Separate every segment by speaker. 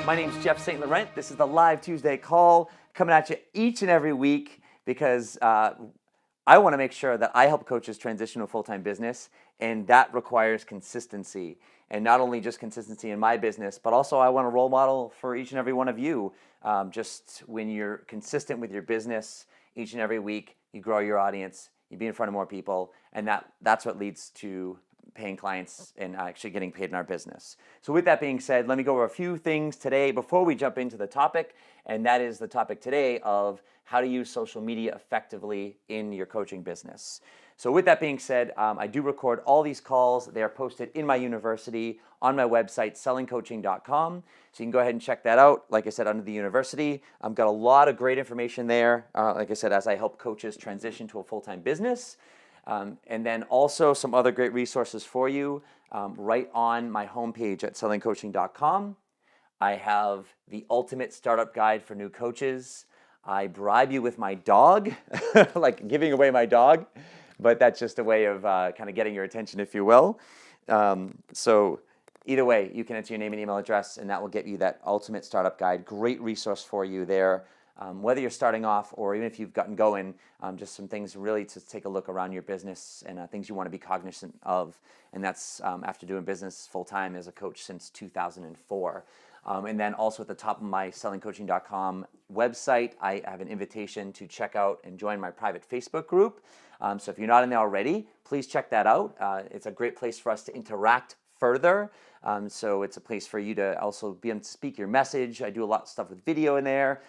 Speaker 1: My name is Jeff St Laurent. This is the Live Tuesday call coming at you each and every week because I want to make sure that I help coaches transition to a full-time business, and that requires consistency. And not only just consistency in my business, but also I want a role model for each and every one of you. Just when you're consistent with your business each and every week, you grow your audience, you be in front of more people, and that's what leads to paying clients and actually getting paid in our business. So with that being said, let me go over a few things today before we jump into the topic, and that is the topic today of how to use social media effectively in your coaching business. So with that being said, I do record all these calls. They are posted in my university on my website, sellingcoaching.com. So you can go ahead and check that out. Like I said, under the university, I've got a lot of great information there. Like I said, as I help coaches transition to a full-time business. And then also some other great resources for you right on my homepage at sellingcoaching.com. I have the ultimate startup guide for new coaches. I bribe you with my dog, like giving away my dog, but that's just a way of kind of getting your attention, if you will. So either way, you can enter your name and email address, and that will get you that ultimate startup guide. Great resource for you there. Whether you're starting off or even if you've gotten going, just some things really to take a look around your business and things you want to be cognizant of. And that's after doing business full-time as a coach since 2004. And then also at the top of my sellingcoaching.com website, I have an invitation to check out and join my private Facebook group. So if you're not in there already, please check that out. It's a great place for us to interact further. So it's a place for you to also be able to speak your message. I do a lot of stuff with video in there.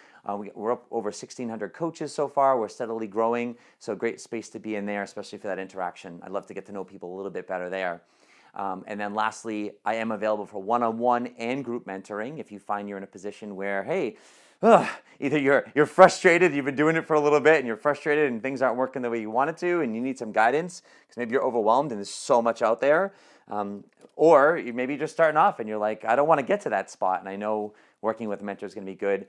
Speaker 1: We're up over 1,600 coaches so far. We're steadily growing. So great space to be in there, especially for that interaction. I'd love to get to know people a little bit better there. And then lastly, I am available for one-on-one and group mentoring if you find you're in a position where, hey, either you're frustrated, you've been doing it for a little bit and you're frustrated and things aren't working the way you want it to and you need some guidance because maybe you're overwhelmed and there's so much out there. Or you maybe just starting off and you're like, I don't want to get to that spot and I know working with a mentor is going to be good.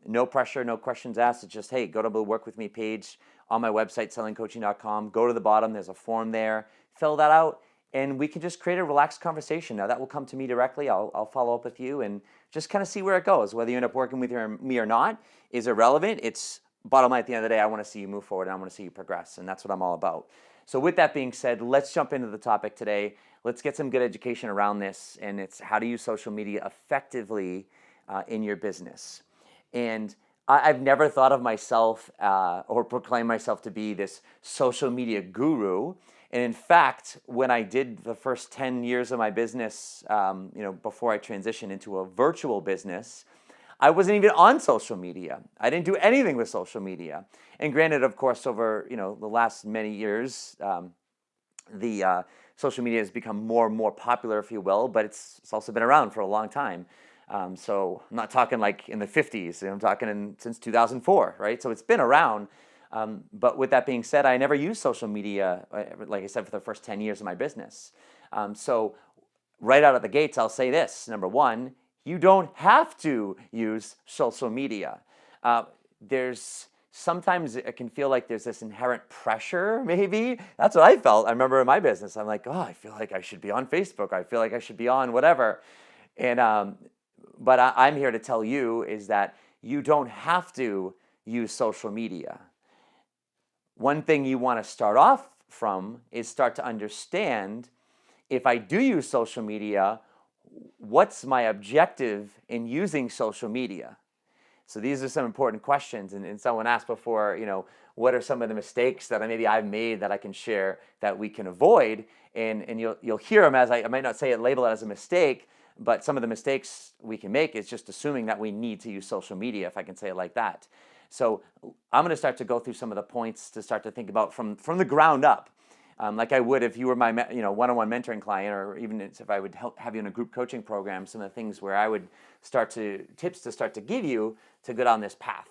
Speaker 1: No pressure, no questions asked. It's just, hey, go to the Work With Me page on my website, sellingcoaching.com. Go to the bottom. There's a form there. Fill that out. And we can just create a relaxed conversation. Now, that will come to me directly. I'll follow up with you and just kind of see where it goes. Whether you end up working with me or not is irrelevant. It's bottom line at the end of the day, I want to see you move forward and I want to see you progress. And that's what I'm all about. So with that being said, let's jump into the topic today. Let's get some good education around this. And it's how to use social media effectively in your business. And I've never thought of myself or proclaimed myself to be this social media guru. And in fact, when I did the first 10 years of my business, before I transitioned into a virtual business, I wasn't even on social media. I didn't do anything with social media. And granted, of course, over the last many years, the social media has become more and more popular, if you will, but it's also been around for a long time. So I'm not talking like in the 50s. I'm talking since 2004, right? So it's been around. But with that being said, I never used social media, like I said, for the first 10 years of my business. So right out of the gates, I'll say this. Number one, you don't have to use social media. Sometimes it can feel like there's this inherent pressure, maybe. That's what I felt. I remember in my business, I'm like, I feel like I should be on Facebook. I feel like I should be on whatever. And but I'm here to tell you is that you don't have to use social media. One thing you want to start off from is start to understand, if I do use social media, what's my objective in using social media? So these are some important questions. And someone asked before, what are some of the mistakes that maybe I've made that I can share that we can avoid? And you'll hear them as I might not say it, label it as a mistake, but some of the mistakes we can make is just assuming that we need to use social media, if I can say it like that. So I'm going to start to go through some of the points to start to think about from the ground up, like I would if you were my one-on-one mentoring client, or even if I would have you in a group coaching program. Some of the things where I would tips to start to give you to go down this path.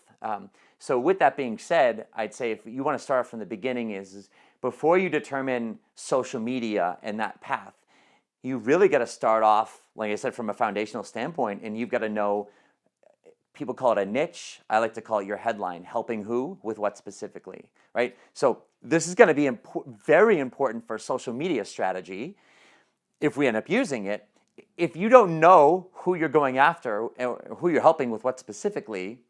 Speaker 1: So with that being said, I'd say if you want to start from the beginning is before you determine social media and that path, you really got to start off, like I said, from a foundational standpoint, and you've got to know. People call it a niche. I like to call it your headline, helping who with what specifically, right? So this is going to be very important for social media strategy if we end up using it. If you don't know who you're going after, or who you're helping with what specifically,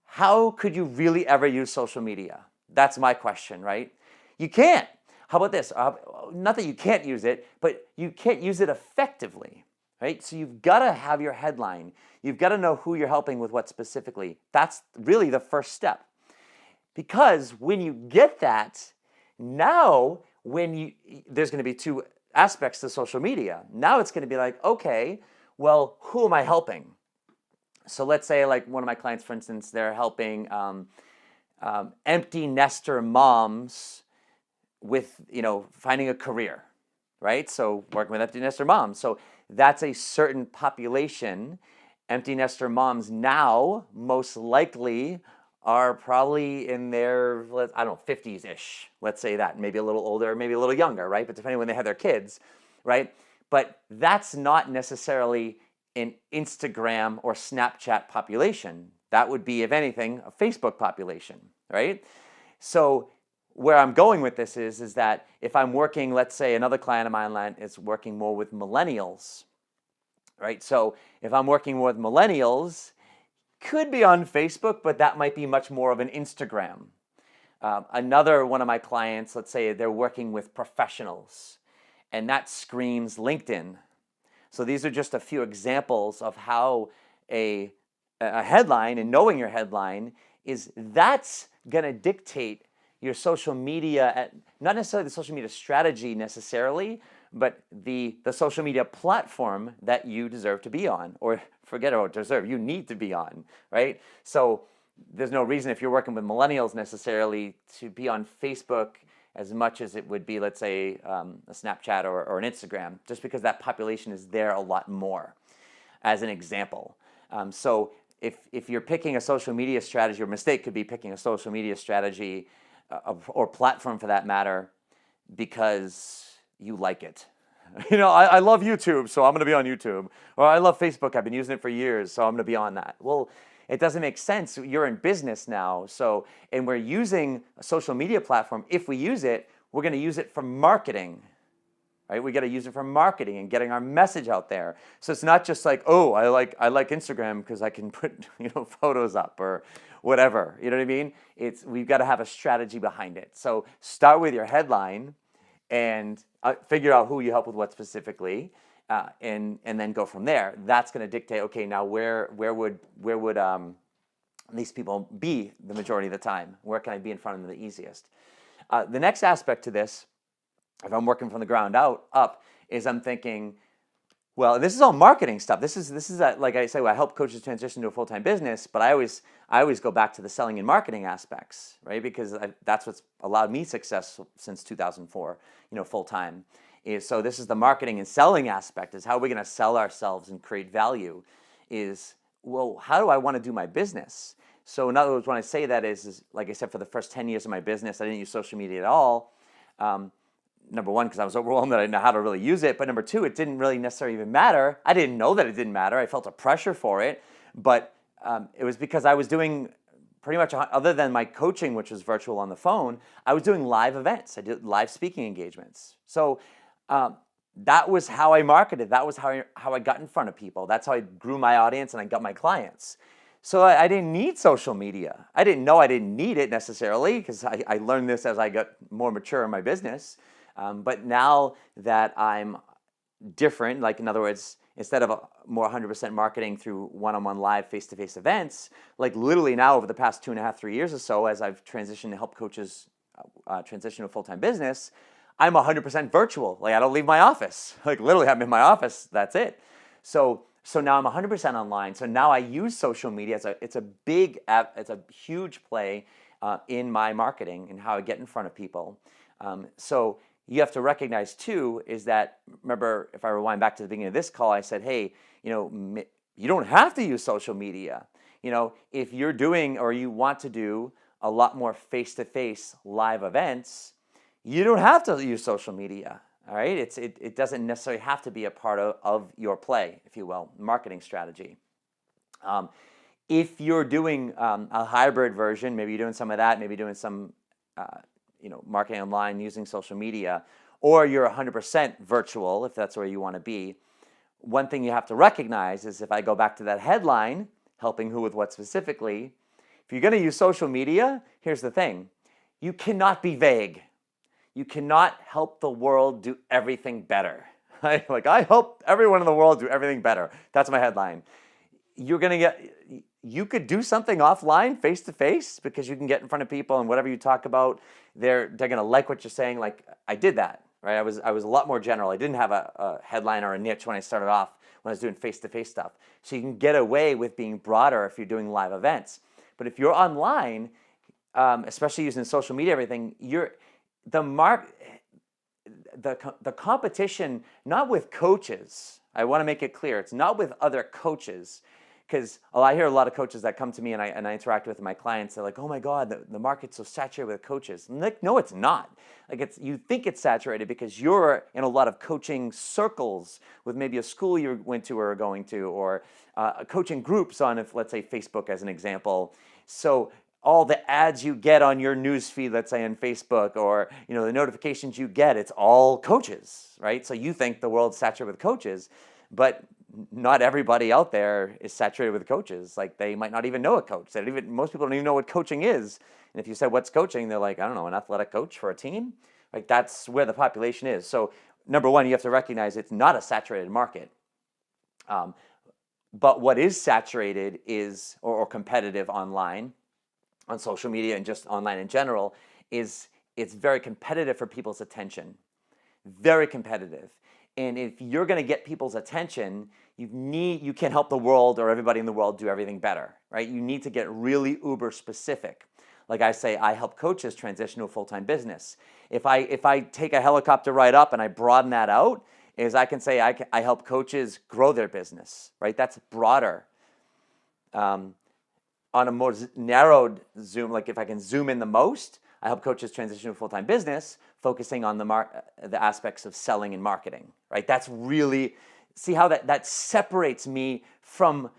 Speaker 1: how could you really ever use social media? That's my question, right? You can't. How about this? Not that you can't use it, but you can't use it effectively, right? So you've got to have your headline. You've got to know who you're helping with what specifically. That's really the first step. Because when you get that, now there's going to be two aspects to social media. Now it's going to be like, okay, well, who am I helping? So let's say like one of my clients, for instance, they're helping empty nester moms with, finding a career, right? So working with empty nester moms. So that's a certain population. Empty nester moms now most likely are probably in their, 50s-ish, let's say that, maybe a little older, maybe a little younger, right? But depending when they have their kids, right? But that's not necessarily an Instagram or Snapchat population. That would be, if anything, a Facebook population, right? So where I'm going with this is that if I'm working, let's say another client of mine is working more with millennials, right? So if I'm working with millennials, could be on Facebook, but that might be much more of an Instagram. Another one of my clients, let's say they're working with professionals, and that screams LinkedIn. So these are just a few examples of how a headline, and knowing your headline, that's going to dictate your social media, not necessarily the social media strategy necessarily, but the social media platform that you deserve to be on, or forget about deserve, you need to be on, right? So there's no reason if you're working with millennials necessarily to be on Facebook as much as it would be, let's say, a Snapchat or an Instagram, just because that population is there a lot more, as an example. So if you're picking a social media strategy, your mistake could be picking a social media strategy or platform for that matter because you like it. I love YouTube, so I'm going to be on YouTube. Or I love Facebook, I've been using it for years, so I'm going to be on that. Well, it doesn't make sense. You're in business now, and we're using a social media platform. If we use it, we're going to use it for marketing, right? We got to use it for marketing and getting our message out there. So it's not just like, oh, I like Instagram because I can put photos up or whatever. You know what I mean? We've got to have a strategy behind it. So start with your headline and figure out who you help with what specifically, and then go from there. That's going to dictate, okay, now where would these people be the majority of the time? Where can I be in front of them the easiest? The next aspect to this, if I'm working from the ground up, is I'm thinking, well, this is all marketing stuff. This is like I say, I help coaches transition to a full-time business, but I always go back to the selling and marketing aspects, right? Because that's what's allowed me success since 2004, full-time. So this is the marketing and selling aspect, is how are we going to sell ourselves and create value, well, how do I want to do my business? So in other words, when I say that is like I said, for the first 10 years of my business, I didn't use social media at all. Number one, because I was overwhelmed that I didn't know how to really use it. But number two, it didn't really necessarily even matter. I didn't know that it didn't matter. I felt a pressure for it. But it was because I was doing pretty much, other than my coaching, which was virtual on the phone, I was doing live events. I did live speaking engagements. So that was how I marketed. That was how I got in front of people. That's how I grew my audience and I got my clients. So I didn't need social media. I didn't know I didn't need it necessarily, because I learned this as I got more mature in my business. But now that I'm different, like in other words, instead of more 100% marketing through one-on-one live face-to-face events, like literally now over the past 2.5, 3 years or so, as I've transitioned to help coaches transition to a full-time business, I'm 100% virtual. Like I don't leave my office. Like literally I'm in my office, that's it. So now I'm 100% online. So now I use social media. It's a big app. It's a huge play in my marketing and how I get in front of people. So you have to recognize too is that, remember, if I rewind back to the beginning of this call, I said, hey, you don't have to use social media. If you're doing or you want to do a lot more face-to-face live events, you don't have to use social media. All right, it doesn't necessarily have to be a part of your play, if you will, marketing strategy. If you're doing a hybrid version, maybe you're doing some of that, maybe doing some marketing online using social media, or you're 100% virtual, if that's where you want to be, one thing you have to recognize is, if I go back to that headline, helping who with what specifically, if you're going to use social media, here's the thing. You cannot be vague. You cannot help the world do everything better. Right? Like, I help everyone in the world do everything better. That's my headline. You could do something offline, face to face, because you can get in front of people, and whatever you talk about, they're going to like what you're saying. Like, I did that, right? I was a lot more general. I didn't have a headline or a niche when I started off, when I was doing face to face stuff. So you can get away with being broader if you're doing live events. But if you're online, especially using social media, everything, the competition, not with coaches. I want to make it clear, it's not with other coaches, because I hear a lot of coaches that come to me and I interact with my clients. They're like, "Oh my God, the market's so saturated with coaches." I'm like, no, it's not. Like, you think it's saturated because you're in a lot of coaching circles with maybe a school you went to or are going to, or coaching groups on, if let's say Facebook as an example. So all the ads you get on your news feed, let's say on Facebook, or the notifications you get, it's all coaches, right? So you think the world's saturated with coaches, but not everybody out there is saturated with coaches. Like, they might not even know a coach. Most people don't even know what coaching is. And if you said, "What's coaching?" they're like, "I don't know, an athletic coach for a team." Like, that's where the population is. So number one, you have to recognize it's not a saturated market. But what is saturated is, or competitive online, on social media and just online in general, is it's very competitive for people's attention. Very competitive. And if you're going to get people's attention, you can't help the world or everybody in the world do everything better, right? You need to get really uber specific. Like I say, I help coaches transition to a full-time business. If I take a helicopter ride up and I broaden that out, is I can say I help coaches grow their business, right? That's broader. On a more narrowed zoom, like if I can zoom in the most, I help coaches transition to a full-time business, focusing on the aspects of selling and marketing, right? That's really, see how that separates me from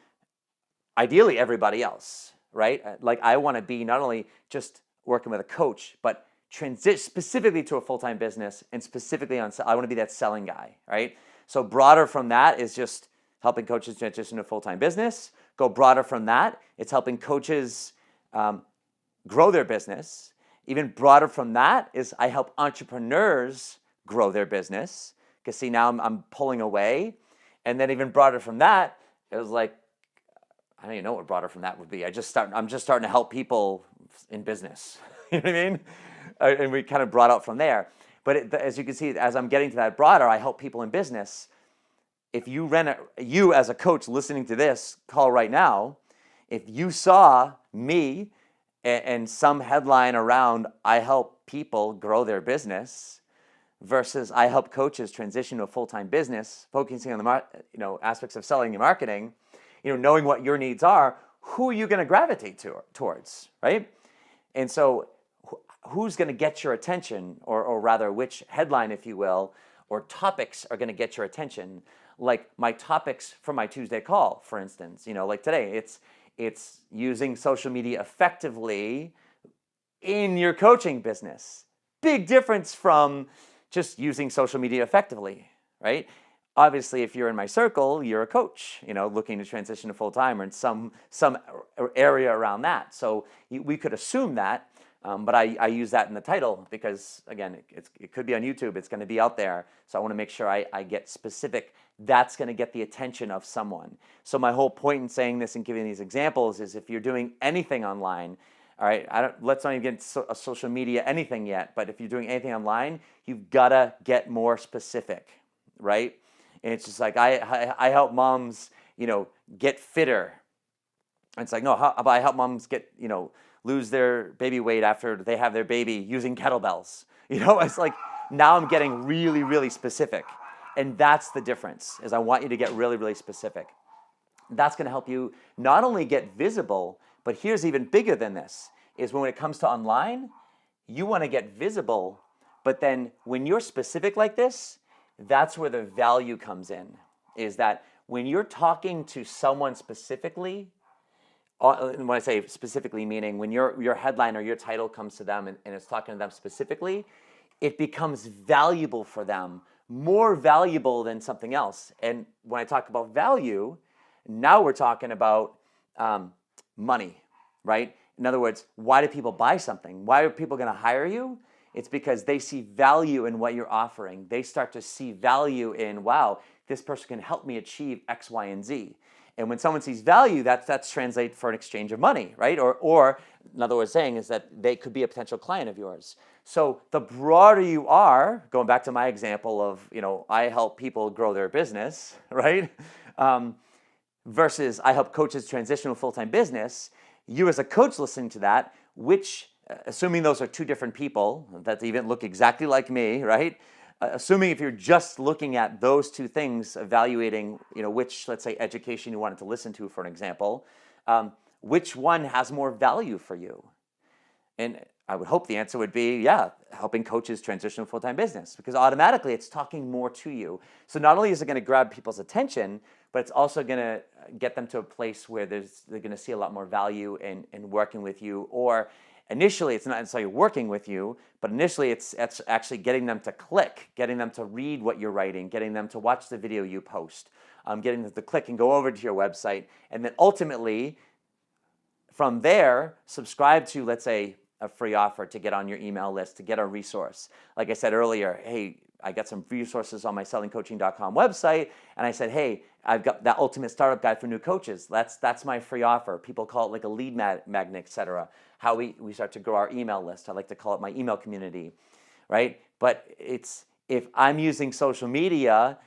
Speaker 1: ideally everybody else, right? Like, I want to be not only just working with a coach, but transition specifically to a full-time business, and specifically I want to be that selling guy, right? So broader from that is just helping coaches transition to a full-time business. Go broader from that, it's helping coaches grow their business. Even broader from that is I help entrepreneurs grow their business. Because see, now I'm pulling away. And then even broader from that, it was like, I don't even know what broader from that would be. I'm just starting to help people in business. You know what I mean? And we kind of brought out from there. But as you can see, as I'm getting to that broader, I help people in business. If you as a coach listening to this call right now, if you saw me and some headline around I help people grow their business versus I help coaches transition to a full-time business, focusing on the aspects of selling and marketing, knowing what your needs are, who are you going to gravitate towards, right? And so who's going to get your attention, or rather which headline, if you will, or topics are going to get your attention? Like my topics for my Tuesday call, for instance, like today, it's using social media effectively in your coaching business. Big difference from just using social media effectively, right? Obviously, if you're in my circle, you're a coach, looking to transition to full-time, or in some area around that. So we could assume that, but I use that in the title because, again, it could be on YouTube. It's going to be out there. So I want to make sure I get specific. That's going to get the attention of someone. So my whole point in saying this and giving these examples is, if you're doing anything online, all right, let's not even get a social media anything yet, but if you're doing anything online, you've got to get more specific, right? And it's just like, I help moms, get fitter. And it's like, no, how about I help moms get, lose their baby weight after they have their baby using kettlebells. It's like, now I'm getting really, really specific. And that's the difference, is I want you to get really, really specific. That's going to help you not only get visible, but here's even bigger than this, is when it comes to online, you want to get visible, but then when you're specific like this, that's where the value comes in, is that when you're talking to someone specifically, and when I say specifically, meaning when your headline or your title comes to them and it's talking to them specifically, it becomes valuable for them, more valuable than something else. And when I talk about value, now we're talking about money, right? In other words, why do people buy something? Why are people going to hire you? It's because they see value in what you're offering. They start to see value in, wow, this person can help me achieve X, Y, and Z. And when someone sees value, that's translate for an exchange of money, right? Or another way of saying is that they could be a potential client of yours. So the broader you are, going back to my example of, I help people grow their business, right? Versus I help coaches transition to a full-time business, you as a coach listening to that, which, assuming those are two different people that even look exactly like me, right? Assuming if you're just looking at those two things, evaluating, which, let's say, education you wanted to listen to, for an example, which one has more value for you? And I would hope the answer would be, yeah, helping coaches transition to full-time business, because automatically it's talking more to you. So not only is it going to grab people's attention, but it's also going to get them to a place where they're going to see a lot more value in working with you. Or initially, it's not necessarily working with you, but initially it's actually getting them to click, getting them to read what you're writing, getting them to watch the video you post, getting them to click and go over to your website, and then ultimately, from there, subscribe to, let's say, a free offer to get on your email list, to get a resource. Like I said earlier, hey, I got some resources on my sellingcoaching.com website, and I said, hey, I've got that ultimate startup guide for new coaches. That's my free offer. People call it like a lead magnet, et cetera. How we start to grow our email list. I like to call it my email community, right? But if I'm using social media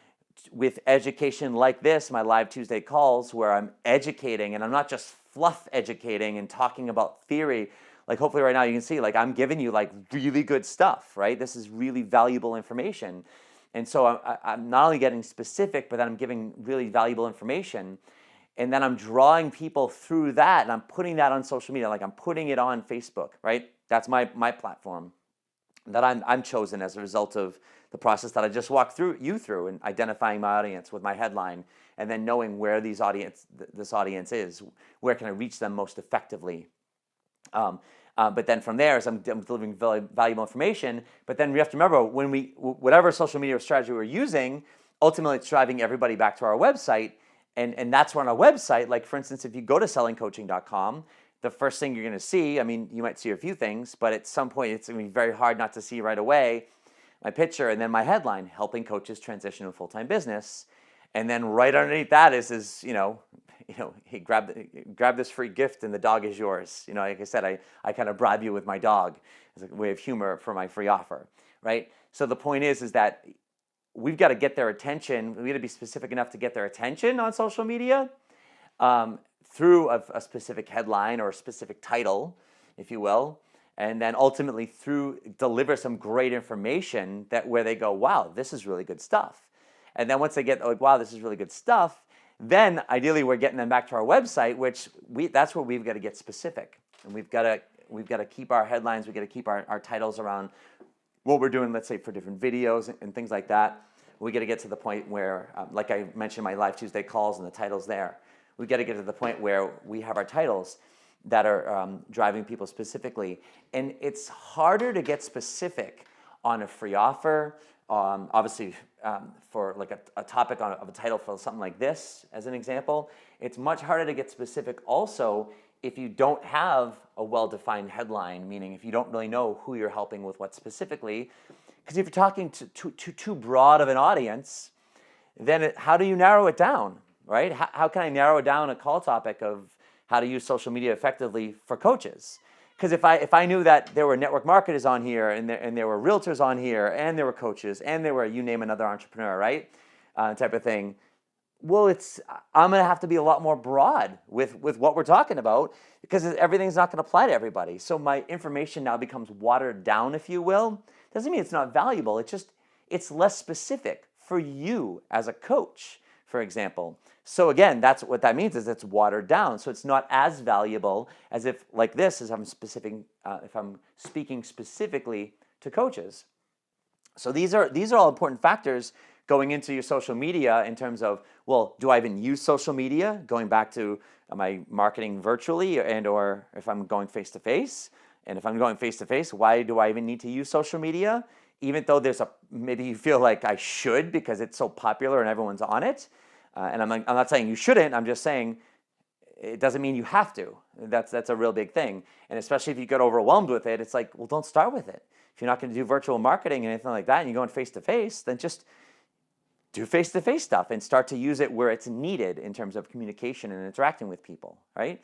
Speaker 1: with education like this, my live Tuesday calls, where I'm educating, and I'm not just fluff educating and talking about theory. Like hopefully right now you can see, like I'm giving you like really good stuff, right? This is really valuable information. And so I'm not only getting specific, but then I'm giving really valuable information. And then I'm drawing people through that, and I'm putting that on social media, like I'm putting it on Facebook, right? That's my platform that I'm chosen as a result of the process that I just walked you through, and identifying my audience with my headline, and then knowing where this audience is, where can I reach them most effectively. But then from there, as I'm delivering valuable information, but then we have to remember, whatever social media strategy we're using, ultimately it's driving everybody back to our website, and that's where on our website, like for instance, if you go to sellingcoaching.com, the first thing you're going to see, I mean, you might see a few things, but at some point it's going to be very hard not to see right away my picture and then my headline, helping coaches transition to a full-time business. And then right underneath that is hey, grab this free gift and the dog is yours. Like I said, I kind of bribe you with my dog as a way of humor for my free offer, right? So the point is that we've got to get their attention. We've got to be specific enough to get their attention on social media through a specific headline or a specific title, if you will. And then ultimately deliver some great information where they go, wow, this is really good stuff. And then once they get like, wow, this is really good stuff, then ideally we're getting them back to our website, which that's where we've got to get specific. And we've got to keep our headlines, we've got to keep our titles around what we're doing, let's say for different videos and things like that. We got to get to the point where, like I mentioned, my Live Tuesday calls and the titles there. We've got to get to the point where we have our titles that are driving people specifically. And it's harder to get specific on a free offer. Obviously, for like a topic of a title for something like this, as an example, it's much harder to get specific also if you don't have a well-defined headline, meaning if you don't really know who you're helping with what specifically. Because if you're talking to too broad of an audience, then how do you narrow it down, right? How can I narrow down a call topic of how to use social media effectively for coaches? Because if I knew that there were network marketers on here, and there were realtors on here, and there were coaches, and there were, you name another entrepreneur, right, type of thing, well, I'm going to have to be a lot more broad with what we're talking about, because everything's not going to apply to everybody. So my information now becomes watered down, if you will. Doesn't mean it's not valuable. It's less specific for you as a coach, for example. So again, that's what that means, is it's watered down. So it's not as valuable as if I'm speaking specifically to coaches. So these are all important factors going into your social media in terms of, well, do I even use social media? Going back to, am I marketing virtually or if I'm going face-to-face? And if I'm going face-to-face, why do I even need to use social media? Even though maybe you feel like I should because it's so popular and everyone's on it. And I'm not saying you shouldn't, I'm just saying it doesn't mean you have to. That's a real big thing. And especially if you get overwhelmed with it, it's like, well, don't start with it. If you're not going to do virtual marketing and anything like that, and you're going face-to-face, then just do face-to-face stuff and start to use it where it's needed in terms of communication and interacting with people, right?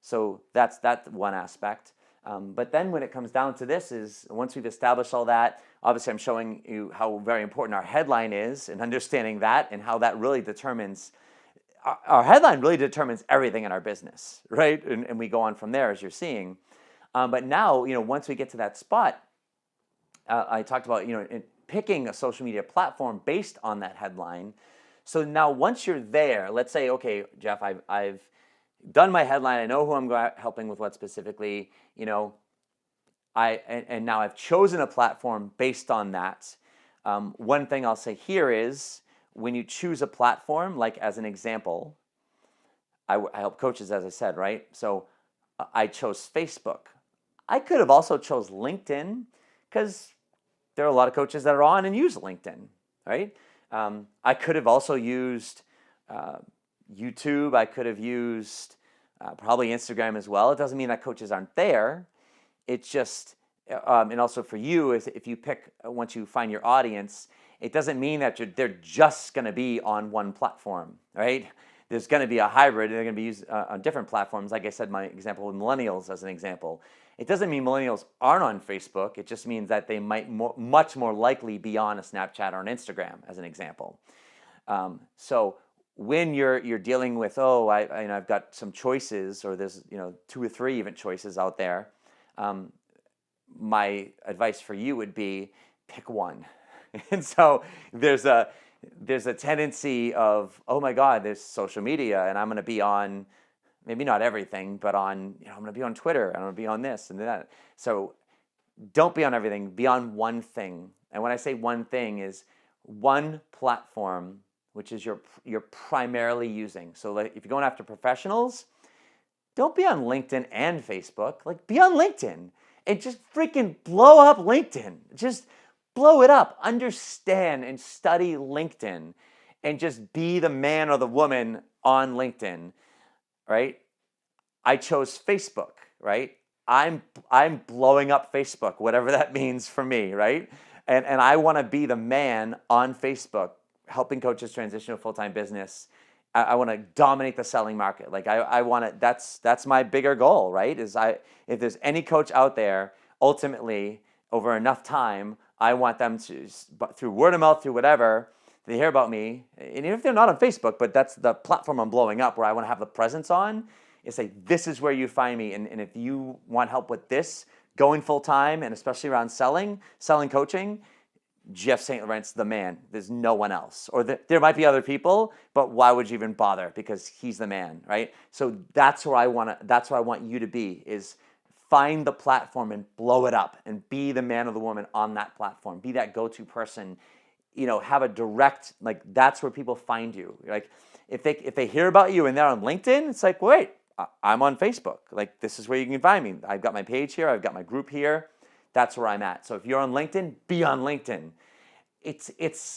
Speaker 1: So that's one aspect. But then when it comes down to this is, once we've established all that, obviously I'm showing you how very important our headline is and understanding that and how that really determines, our headline really determines everything in our business, right? And we go on from there, as you're seeing. But now, once we get to that spot, I talked about, picking a social media platform based on that headline. So now once you're there, let's say, okay, Jeff, I've done my headline. I know who I'm helping with what specifically, and now I've chosen a platform based on that. One thing I'll say here is when you choose a platform, like as an example, I help coaches, as I said, right? So I chose Facebook. I could have also chose LinkedIn because there are a lot of coaches that are on and use LinkedIn, right? I could have also used YouTube. I could have used probably Instagram as well. It doesn't mean that coaches aren't there. It's just, and also for you, if you pick, once you find your audience, it doesn't mean that they're just going to be on one platform, right? There's going to be a hybrid. They're going to be used on different platforms. Like I said, my example with millennials as an example. It doesn't mean millennials aren't on Facebook. It just means that they might much more likely be on a Snapchat or an Instagram as an example. So when you're dealing with, I've got some choices, or there's 2 or 3 even choices out there, my advice for you would be pick one. And so there's a tendency of, oh my God, there's social media, and I'm going to be on, maybe not everything, but on, I'm going to be on Twitter, and I'm going to be on this and that. So don't be on everything. Be on one thing. And when I say one thing, is one platform, which is you're primarily using. So like if you're going after professionals, don't be on LinkedIn and Facebook. Like be on LinkedIn and just freaking blow up LinkedIn. Just blow it up. Understand and study LinkedIn and just be the man or the woman on LinkedIn, right? I chose Facebook, right? I'm blowing up Facebook, whatever that means for me, right? And I want to be the man on Facebook, helping coaches transition to a full-time business. I want to dominate the selling market. Like I want to. That's my bigger goal, right? If there's any coach out there, ultimately over enough time, I want them to, through word of mouth, through whatever, they hear about me, and even if they're not on Facebook, but that's the platform I'm blowing up, where I want to have the presence on, is say, this is where you find me, and if you want help with this, going full-time, and especially around selling coaching, Jeff St Laurent's the man. There's no one else. Or there might be other people, but why would you even bother? Because he's the man, right? So that's where I want you to be, is find the platform and blow it up and be the man or the woman on that platform. Be that go-to person. Have a direct, like that's where people find you. Like if they hear about you and they're on LinkedIn, it's like, wait, I'm on Facebook. Like this is where you can find me. I've got my page here. I've got my group here. That's where I'm at. So if you're on LinkedIn, be on LinkedIn.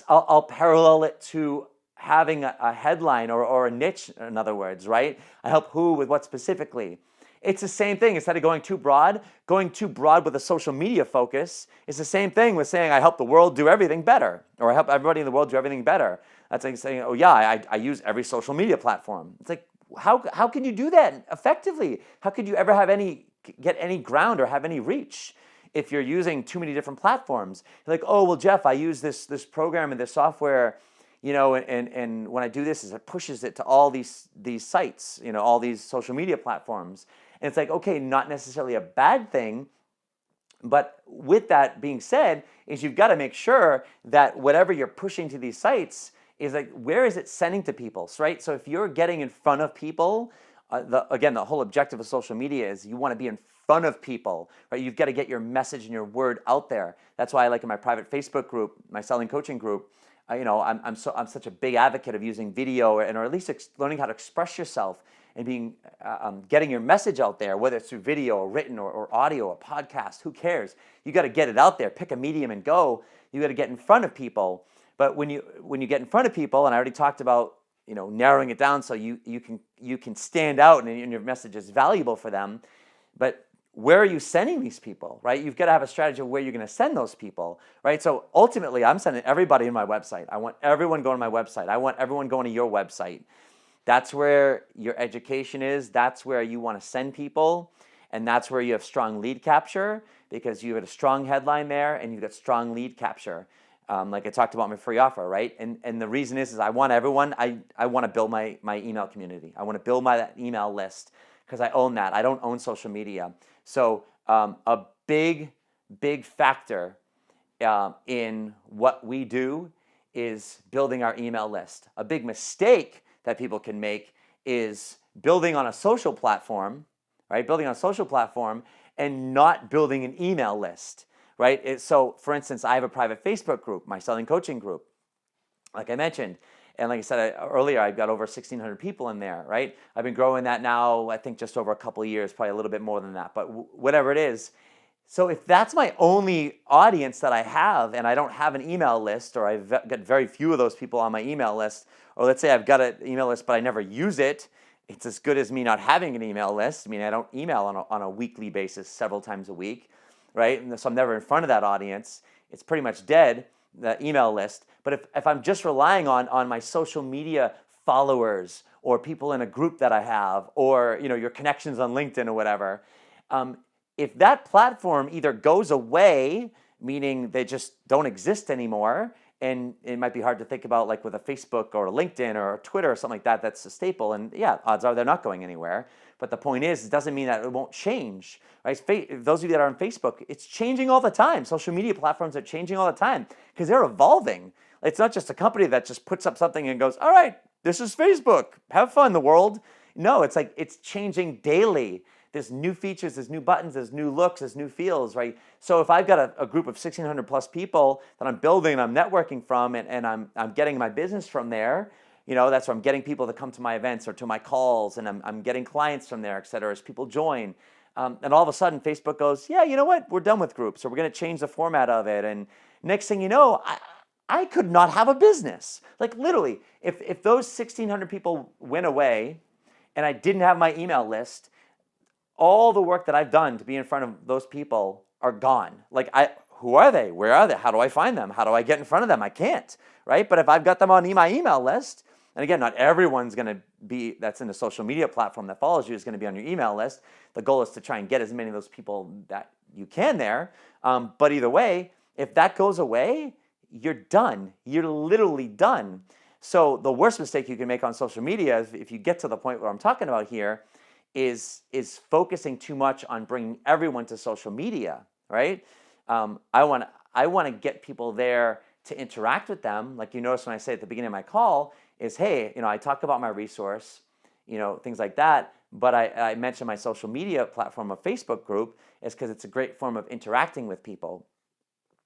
Speaker 1: I'll parallel it to having a headline or a niche, in other words, right? I help who with what specifically. It's the same thing. Instead of going too broad with a social media focus, it's the same thing with saying I help the world do everything better, or I help everybody in the world do everything better. That's like saying, oh yeah, I use every social media platform. It's like, how can you do that effectively? How could you ever get any ground or have any reach if you're using too many different platforms? You're like, oh well, Jeff, I use this program and this software, and when I do this, it pushes it to all these sites, all these social media platforms. And it's like, okay, not necessarily a bad thing, but with that being said, is you've got to make sure that whatever you're pushing to these sites is like, where is it sending to people, right? So if you're getting in front of people, the whole objective of social media is you want to be in front of people, right? You've got to get your message and your word out there. That's why I like in my private Facebook group, my selling coaching group, I'm such a big advocate of using video, or at least learning how to express yourself and getting your message out there, whether it's through video or written or audio or podcast. Who cares? You got to get it out there. Pick a medium and go. You got to get in front of people. But when you get in front of people, and I already talked about narrowing it down so you can stand out and your message is valuable for them. But where are you sending these people, right? You've got to have a strategy of where you're going to send those people, right? So ultimately, I'm sending everybody to my website. I want everyone going to my website. I want everyone going to your website. That's where your education is. That's where you want to send people. And that's where you have strong lead capture, because you have a strong headline there and you've got strong lead capture. Like I talked about my free offer, right? And the reason is I want everyone, I want to build my email community. I want to build my email list because I own that. I don't own social media. So a big factor in what we do is building our email list. A big mistake that people can make is building on a social platform, right? Building on a social platform and not building an email list, right? So for instance, I have a private Facebook group, my selling coaching group, like I mentioned. And like I said earlier, I've got over 1,600 people in there, right? I've been growing that now, I think just over a couple of years, probably a little bit more than that, but whatever it is. So if that's my only audience that I have and I don't have an email list, or I've got very few of those people on my email list, or let's say I've got an email list but I never use it, it's as good as me not having an email list. I mean, I don't email on a weekly basis several times a week, right? And so I'm never in front of that audience. It's pretty much dead, the email list. But if I'm just relying on my social media followers or people in a group that I have, or your connections on LinkedIn or whatever, if that platform either goes away, meaning they just don't exist anymore, and it might be hard to think about like with a Facebook or a LinkedIn or a Twitter or something like that, that's a staple. And yeah, odds are they're not going anywhere. But the point is, it doesn't mean that it won't change, right? Those of you that are on Facebook, it's changing all the time. Social media platforms are changing all the time because they're evolving. It's not just a company that just puts up something and goes, all right, this is Facebook. Have fun, the world. No, it's like it's changing daily. There's new features, there's new buttons, there's new looks, there's new feels, right? So if I've got a group of 1,600 plus people that I'm building and I'm networking from, and I'm getting my business from there, that's where I'm getting people to come to my events or to my calls, and I'm getting clients from there, et cetera, as people join. And all of a sudden, Facebook goes, yeah, you know what? We're done with groups, or we're going to change the format of it. And next thing you know, I could not have a business. Like literally, if those 1,600 people went away and I didn't have my email list, all the work that I've done to be in front of those people are gone. Like, who are they? Where are they? How do I find them? How do I get in front of them? I can't, right? But if I've got them on my email list, and again, not everyone's going to be, that's in the social media platform that follows you, is going to be on your email list. The goal is to try and get as many of those people that you can there. But either way, if that goes away, you're done. You're literally done. So the worst mistake you can make on social media, if you get to the point where I'm talking about here, is focusing too much on bringing everyone to social media, right? I want to get people there to interact with them. Like you notice when I say at the beginning of my call is, hey, I talk about my resource, things like that. But I mentioned my social media platform, a Facebook group, is because it's a great form of interacting with people.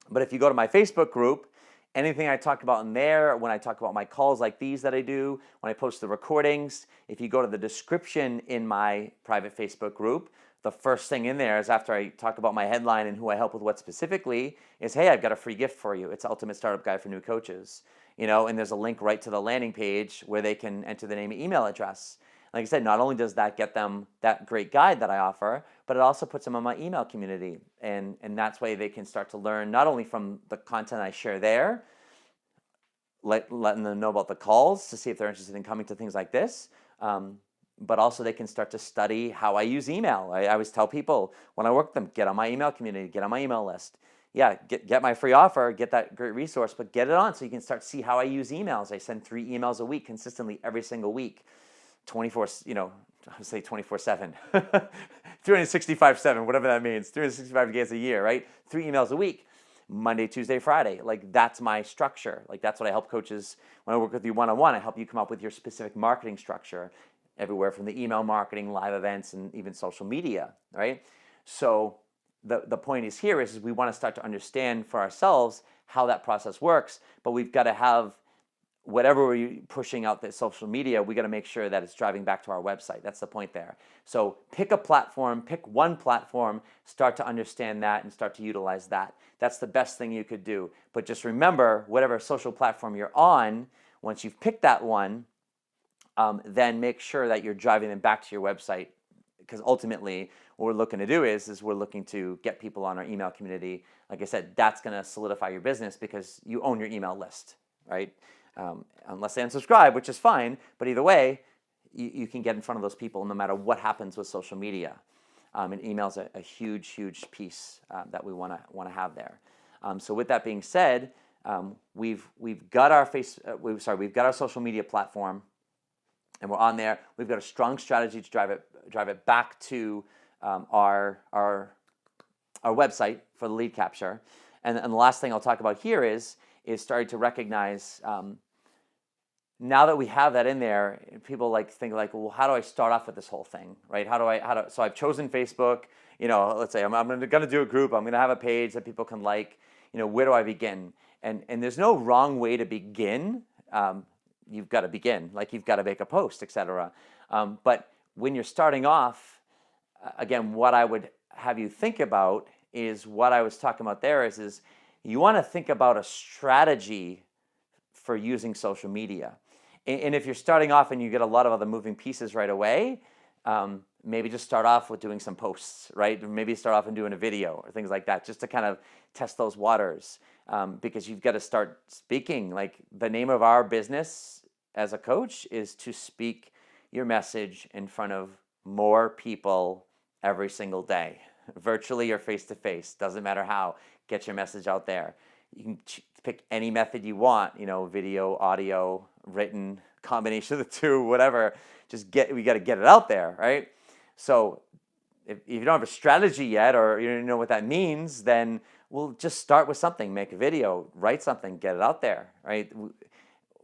Speaker 1: But if you go to my Facebook group, anything I talk about in there, when I talk about my calls like these that I do, when I post the recordings, if you go to the description in my private Facebook group, the first thing in there is after I talk about my headline and who I help with what specifically is, hey, I've got a free gift for you. It's Ultimate Startup Guide for New Coaches. And there's a link right to the landing page where they can enter the name and email address. Like I said, not only does that get them that great guide that I offer, but it also puts them on my email community. And that's why they can start to learn not only from the content I share there, letting them know about the calls to see if they're interested in coming to things like this, but also they can start to study how I use email. I always tell people when I work with them, get on my email community, get on my email list. Yeah, get my free offer, get that great resource, but get it on so you can start to see how I use emails. I send 3 emails a week consistently every single week, 24/7, 365/7, whatever that means, 365 days a year, right? 3 emails a week, Monday, Tuesday, Friday. Like that's my structure. Like that's what I help coaches when I work with you one-on-one. I help you come up with your specific marketing structure, everywhere from the email marketing, live events, and even social media, right? So the point is here is we want to start to understand for ourselves how that process works, but we've got to have whatever we're pushing out the social media, we got to make sure that it's driving back to our website. That's the point there. So pick a platform, pick one platform, start to understand that and start to utilize that. That's the best thing you could do. But just remember, whatever social platform you're on, once you've picked that one, then make sure that you're driving them back to your website, because ultimately what we're looking to do is we're looking to get people on our email community. Like I said, that's going to solidify your business because you own your email list, right? Unless they unsubscribe, which is fine, but either way, you can get in front of those people no matter what happens with social media. And email is a huge, huge piece that we want to have there. So with that being said, we've got our we've got our social media platform, and we're on there. We've got a strong strategy to drive it back to our website for the lead capture. And the last thing I'll talk about here is starting to recognize, now that we have that in there, people think well, how do I start off with this whole thing, right? So I've chosen Facebook, let's say I'm going to do a group, I'm going to have a page that people can like, where do I begin? And there's no wrong way to begin. You've got to begin, you've got to make a post, etc. But when you're starting off, again, what I would have you think about is what I was talking about there is you want to think about a strategy for using social media. And if you're starting off and you get a lot of other moving pieces right away, maybe just start off with doing some posts, right? Maybe start off and doing a video or things like that, just to kind of test those waters, because you've got to start speaking. The name of our business as a coach is to speak your message in front of more people every single day, virtually or face-to-face, doesn't matter how. Get your message out there. You can pick any method you want, video, audio, written, combination of the two, whatever. We got to get it out there, right? So if you don't have a strategy yet, or you don't know what that means, then we'll just start with something. Make a video, write something, get it out there, right?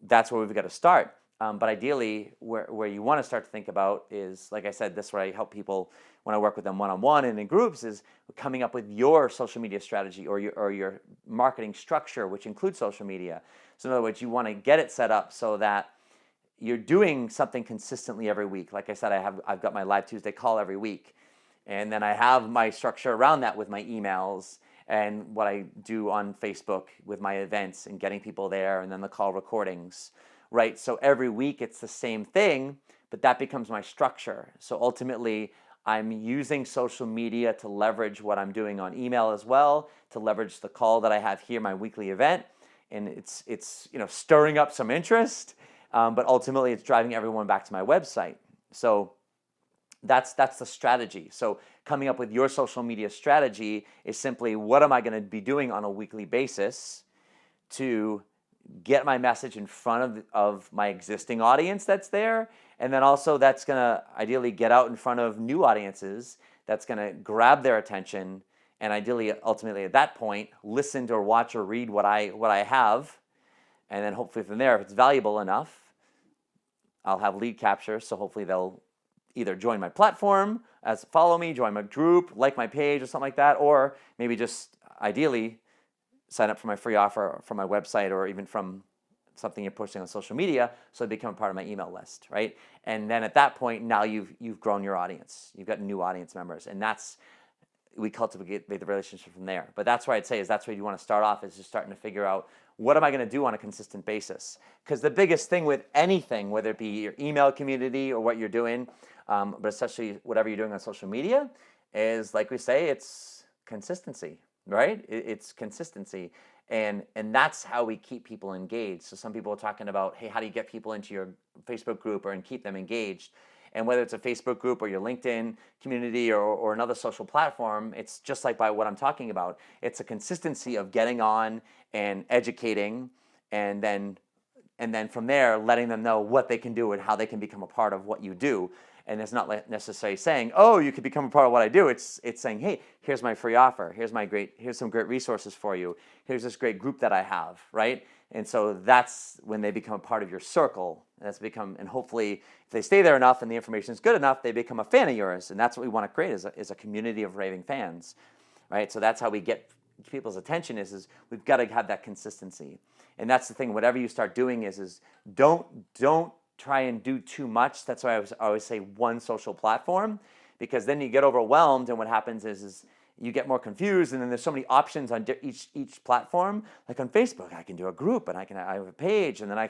Speaker 1: That's where we've got to start. But ideally, where you want to start to think about is, like I said, this is where I help people when I work with them one-on-one and in groups, is coming up with your social media strategy or your marketing structure, which includes social media. So in other words, you want to get it set up so that you're doing something consistently every week. Like I said, I've got my Live Tuesday call every week. And then I have my structure around that with my emails and what I do on Facebook with my events and getting people there, and then the call recordings, right? So every week it's the same thing, but that becomes my structure. So ultimately, I'm using social media to leverage what I'm doing on email as well, to leverage the call that I have here, my weekly event. And it's stirring up some interest, but ultimately it's driving everyone back to my website. So that's the strategy. So coming up with your social media strategy is simply, what am I going to be doing on a weekly basis to get my message in front of my existing audience that's there, and then also that's going to ideally get out in front of new audiences, that's going to grab their attention, and ideally, ultimately at that point, listen to or watch or read what I have, and then hopefully from there, if it's valuable enough, I'll have lead capture, so hopefully they'll either join my platform, follow me, join my group, like my page or something like that, or maybe just ideally sign up for my free offer from my website, or even from something you're posting on social media, so they become a part of my email list, right? And then at that point, now you've grown your audience. You've got new audience members, and we cultivate the relationship from there. But that's where I'd say that's where you want to start off, is just starting to figure out, what am I going to do on a consistent basis? Because the biggest thing with anything, whether it be your email community or what you're doing, but especially whatever you're doing on social media, is, like we say, it's consistency, right? It's consistency. And that's how we keep people engaged. So some people are talking about, hey, how do you get people into your Facebook group and keep them engaged? And whether it's a Facebook group or your LinkedIn community or another social platform, it's just like by what I'm talking about. It's a consistency of getting on and educating, and then from there, letting them know what they can do and how they can become a part of what you do. And it's not necessarily saying, oh, you could become a part of what I do. It's saying, hey, here's my free offer. Here's some great resources for you. Here's this great group that I have, right? And so that's when they become a part of your circle. And hopefully, if they stay there enough and the information is good enough, they become a fan of yours. And that's what we want to create, is a community of raving fans, right? So that's how we get people's attention is we've got to have that consistency. And that's the thing. Whatever you start doing is don't try and do too much. That's why I always say one social platform, because then you get overwhelmed, and what happens is you get more confused, and then there's so many options on each platform. Like on Facebook, I can do a group, and I have a page, and then I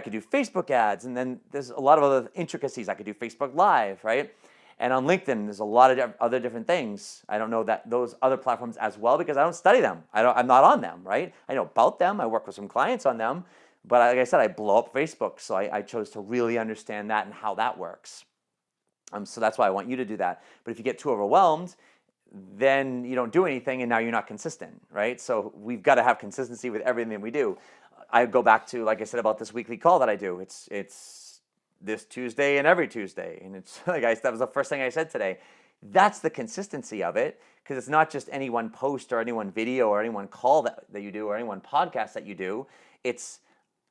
Speaker 1: could do Facebook ads, and then there's a lot of other intricacies. I could do Facebook Live, right? And on LinkedIn, there's a lot of other different things. I don't know that those other platforms as well because I don't study them. I'm not on them, right? I know about them. I work with some clients on them. But like I said, I blow up Facebook, so I chose to really understand that and how that works. So that's why I want you to do that. But if you get too overwhelmed, then you don't do anything, and now you're not consistent, right? So we've got to have consistency with everything we do. I go back to, like I said, about this weekly call that I do. It's this Tuesday and every Tuesday, and it's like that was the first thing I said today. That's the consistency of it, because it's not just any one post or any one video or any one call that you do or any one podcast that you do. It's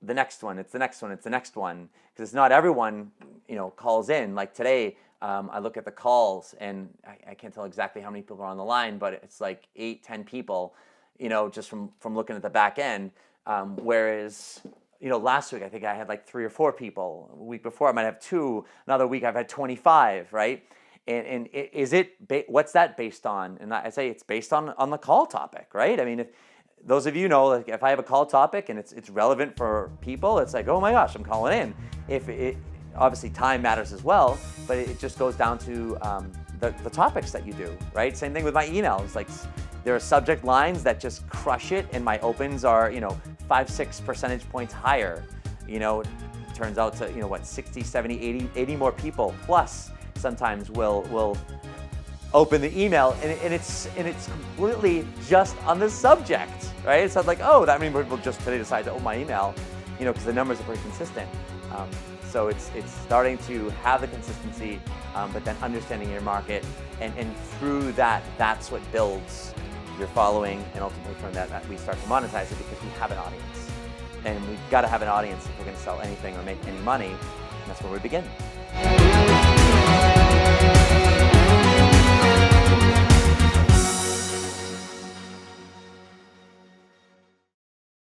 Speaker 1: the next one, it's the next one, it's the next one, because it's not everyone, calls in. Like today, I look at the calls, and I can't tell exactly how many people are on the line, but it's like 8-10 people, just from looking at the back end. Whereas, last week I think I had like 3 or 4 people. A week before I might have 2. Another week I've had 25, right? And what's that based on? And I say it's based on the call topic, right? I mean, if those of you know, like if I have a call topic and it's relevant for people, it's like, oh my gosh, I'm calling in. If it obviously time matters as well, but it just goes down to the topics that you do, right? Same thing with my emails. Like there are subject lines that just crush it, and my opens are 5-6 percentage points higher. Turns out to 60, 70, 80 more people plus sometimes will open the email, and it's completely just on the subject, right? So it's like, oh, that many people just today decided to open my email, because the numbers are pretty consistent. So it's starting to have the consistency, but then understanding your market, and through that's what builds your following, and ultimately from that we start to monetize it because we have an audience, and we've got to have an audience if we're going to sell anything or make any money, and that's where we begin.